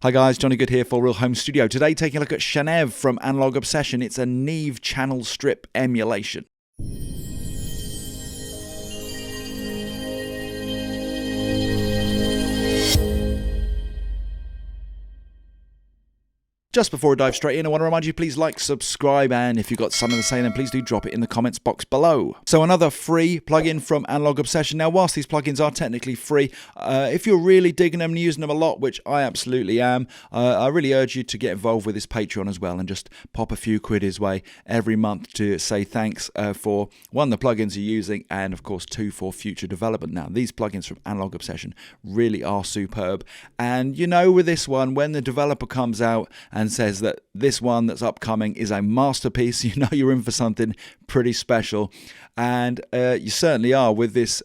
Hi guys, Johnny Good here for Real Home Studio. Today taking a look at CHANNEV from Analog Obsession. It's a Neve channel strip emulation. Just before I dive straight in, I want to remind you, please like, subscribe, and if you've got something to say, then please do drop it in the comments box below. So another free plugin from Analog Obsession. Now, whilst these plugins are technically free, if you're really digging them and using them a lot, which I absolutely am, I really urge you to get involved with this Patreon as well and just pop a few quid his way every month to say thanks for, one, the plugins you're using, and of course, two, for future development. Now, these plugins from Analog Obsession really are superb. And you know, with this one, when the developer comes out and says that this one that's upcoming is a masterpiece, you know you're in for something pretty special, and you certainly are with this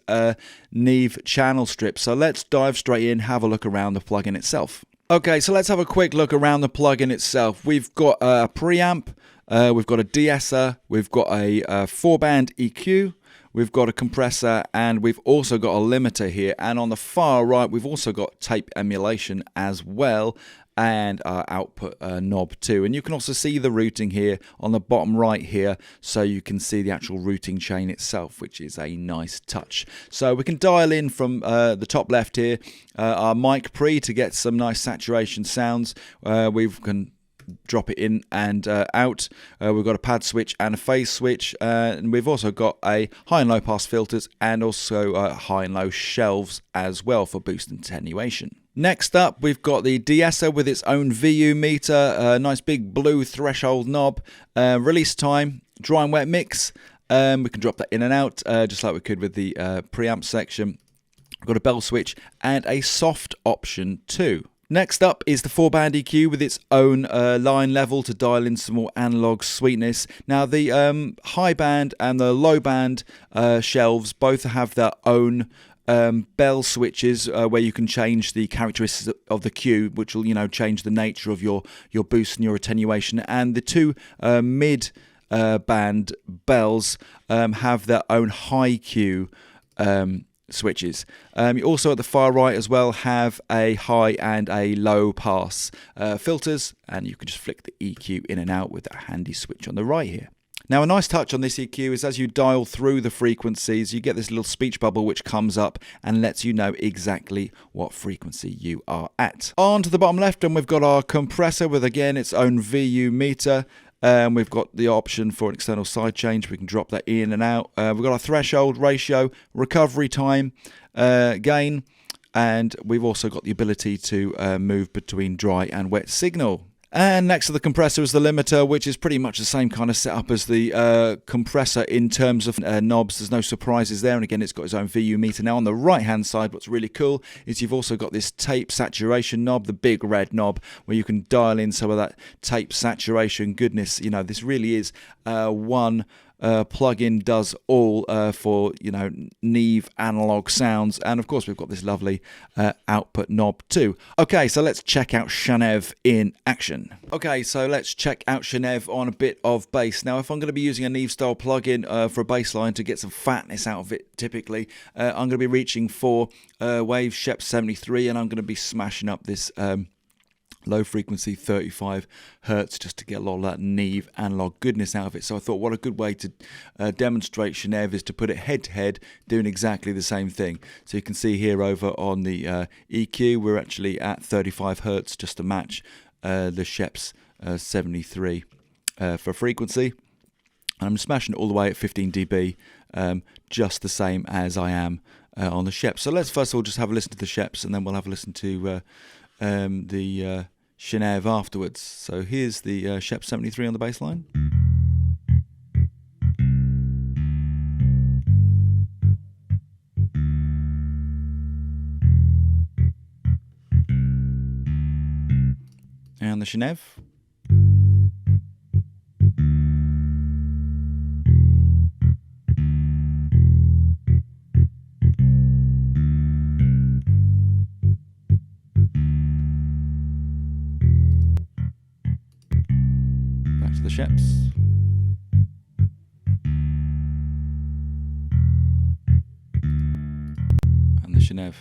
Neve channel strip. So let's dive straight in, have a look around the plugin itself. Okay, so let's have a quick look around the plugin itself. We've got a preamp, we've got a De-Esser, we've got a 4-band EQ, we've got a compressor, and we've also got a limiter here. And on the far right, we've also got tape emulation as well, and our output knob too. And you can also see the routing here on the bottom right here, so you can see the actual routing chain itself, which is a nice touch. So we can dial in from the top left here our mic pre to get some nice saturation sounds. We can drop it in and out. We've got a pad switch and a phase switch, and we've also got a high and low pass filters and also high and low shelves as well for boost and attenuation. Next up, we've got the De-Esser with its own VU meter, a nice big blue threshold knob, release time, dry and wet mix. We can drop that in and out just like we could with the preamp section. We've got a bell switch and a soft option too. Next up is the 4-band EQ with its own line level to dial in some more analog sweetness. Now the high band and the low band shelves both have their own bell switches where you can change the characteristics of the cue, which will, you know, change the nature of your boost and your attenuation. And the two mid band bells have their own high cue switches. You also at the far right as well have a high and a low pass filters, and you can just flick the EQ in and out with that handy switch on the right here. Now, a nice touch on this EQ is as you dial through the frequencies, you get this little speech bubble which comes up and lets you know exactly what frequency you are at. On to the bottom left, and we've got our compressor with, again, its own VU meter. We've got the option for an external side change. We can drop that in and out. We've got our threshold, ratio, recovery time, gain, and we've also got the ability to move between dry and wet signal. And next to the compressor is the limiter, which is pretty much the same kind of setup as the compressor in terms of knobs. There's no surprises there, and again, it's got its own VU meter. Now, on the right-hand side, what's really cool is you've also got this tape saturation knob, the big red knob, where you can dial in some of that tape saturation goodness. You know, this really is one plugin does all for, you know, Neve analog sounds. And of course, we've got this lovely output knob too. Okay, so let's check out CHANNEV in action. Okay, so let's check out CHANNEV on a bit of bass. Now, if I'm going to be using a Neve style plugin for a bass line to get some fatness out of it, typically, I'm going to be reaching for Wave Shep 73, and I'm going to be smashing up this low frequency 35 hertz just to get a lot of that Neve analog goodness out of it. So I thought, what a good way to demonstrate CHANNEV is to put it head to head, doing exactly the same thing. So you can see here over on the EQ, we're actually at 35 hertz just to match the Shep's 73 for frequency. And I'm smashing it all the way at 15 dB, just the same as I am on the Shep. So let's first of all just have a listen to the Sheps, and then we'll have a listen to the CHANNEV afterwards. So here's the Shep 73 on the bass line. And the CHANNEV. The Sheps. And the CHANNEV.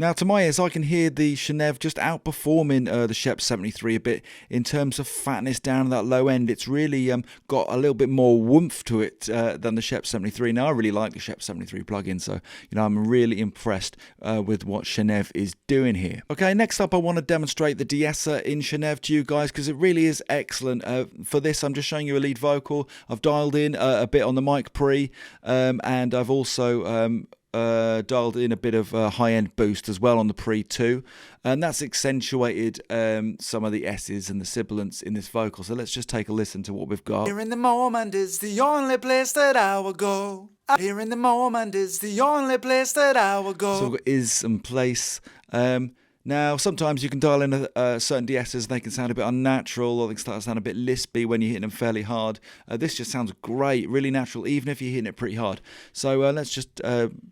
Now, to my ears, I can hear the CHANNEV just outperforming the Shep 73 a bit in terms of fatness down at that low end. It's really got a little bit more woomph to it than the Shep 73. Now, I really like the Shep 73 plugin, so I'm really impressed with what CHANNEV is doing here. Okay, next up, I want to demonstrate the De-Esser in CHANNEV to you guys because it really is excellent. For this, I'm just showing you a lead vocal. I've dialed in a bit on the mic pre, and I've also dialed in a bit of high-end boost as well on the pre too, and that's accentuated some of the S's and the sibilants in this vocal. So let's just take a listen to what we've got. Here in the moment is the only place that I will go. Here in the moment is the only place that I will go. So we've got is and place. Now, sometimes you can dial in certain De-Essers, they can sound a bit unnatural, or they can start to sound a bit lispy when you're hitting them fairly hard. This just sounds great, really natural, even if you're hitting it pretty hard. So let's just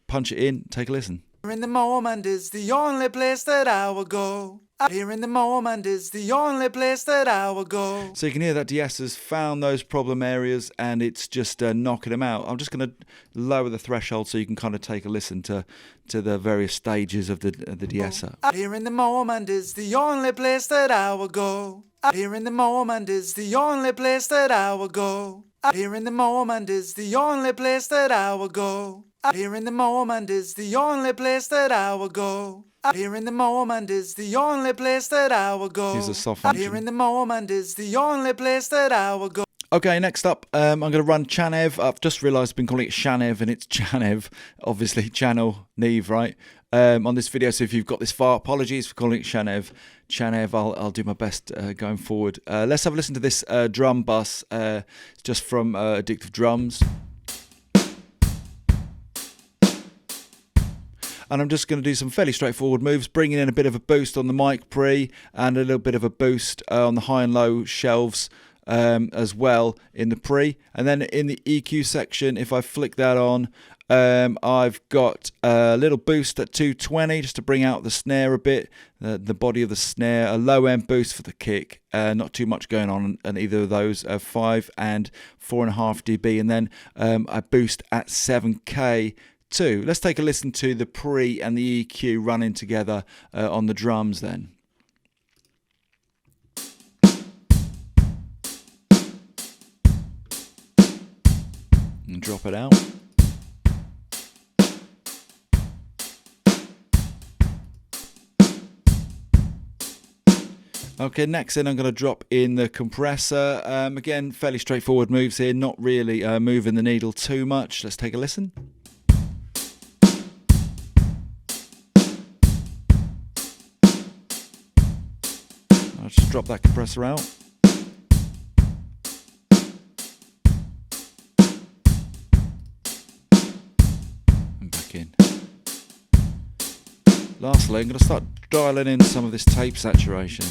punch it in, take a listen. Here in the moment is the only place that I will go. Here in the moment is the only place that I will go. So you can hear that De-Esser's found those problem areas and it's just knocking them out. I'm just going to lower the threshold so you can kind of take a listen to the various stages of the De-Esser. Here in the moment is the only place that I will go. Here in the moment is the only place that I will go. Here in the moment is the only place that I will go. Here in the moment is the only place that I will go. Here in the moment is the only place that I will go. Here's a soft function. Here in the moment is the only place that I will go. Okay, next up, I'm going to run CHANNEV. I've just realised I've been calling it CHANNEV and it's CHANNEV, obviously channel Neve, right? On this video, so if you've got this far, apologies for calling it CHANNEV. CHANNEV, I'll do my best going forward. Let's have a listen to this drum bus. It's just from Addictive Drums. And I'm just going to do some fairly straightforward moves, bringing in a bit of a boost on the mic pre and a little bit of a boost on the high and low shelves as well in the pre. And then in the EQ section, if I flick that on, I've got a little boost at 220 just to bring out the snare a bit, the body of the snare, a low end boost for the kick, not too much going on either of those, 5 and 4.5 dB, and then a boost at 7K. Let's take a listen to the pre and the EQ running together on the drums then. And drop it out. Okay, next in I'm going to drop in the compressor. Again, fairly straightforward moves here, not really moving the needle too much. Let's take a listen. I'll just drop that compressor out. And back in. Lastly, I'm going to start dialing in some of this tape saturation.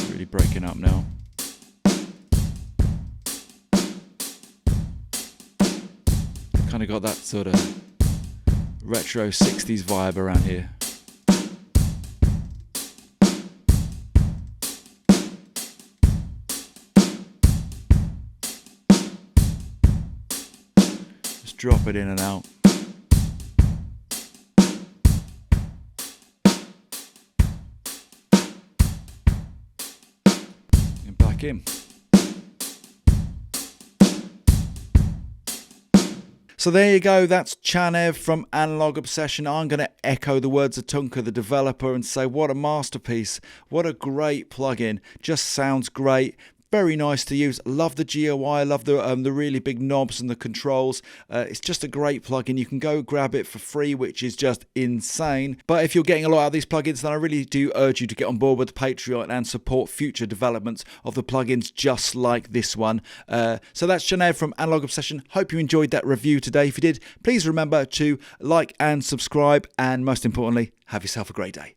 Really breaking up now. Kind of got that sort of retro 60s vibe around here. Just drop it in and out. And back in. So there you go, that's CHANNEV from Analog Obsession. I'm going to echo the words of Tunka, the developer, and say what a masterpiece, what a great plugin, just sounds great. Very nice to use. Love the GUI. Love the really big knobs and the controls. It's just a great plugin. You can go grab it for free, which is just insane. But if you're getting a lot out of these plugins, then I really do urge you to get on board with the Patreon and support future developments of the plugins just like this one. So that's CHANNEV from Analog Obsession. Hope you enjoyed that review today. If you did, please remember to like and subscribe. And most importantly, have yourself a great day.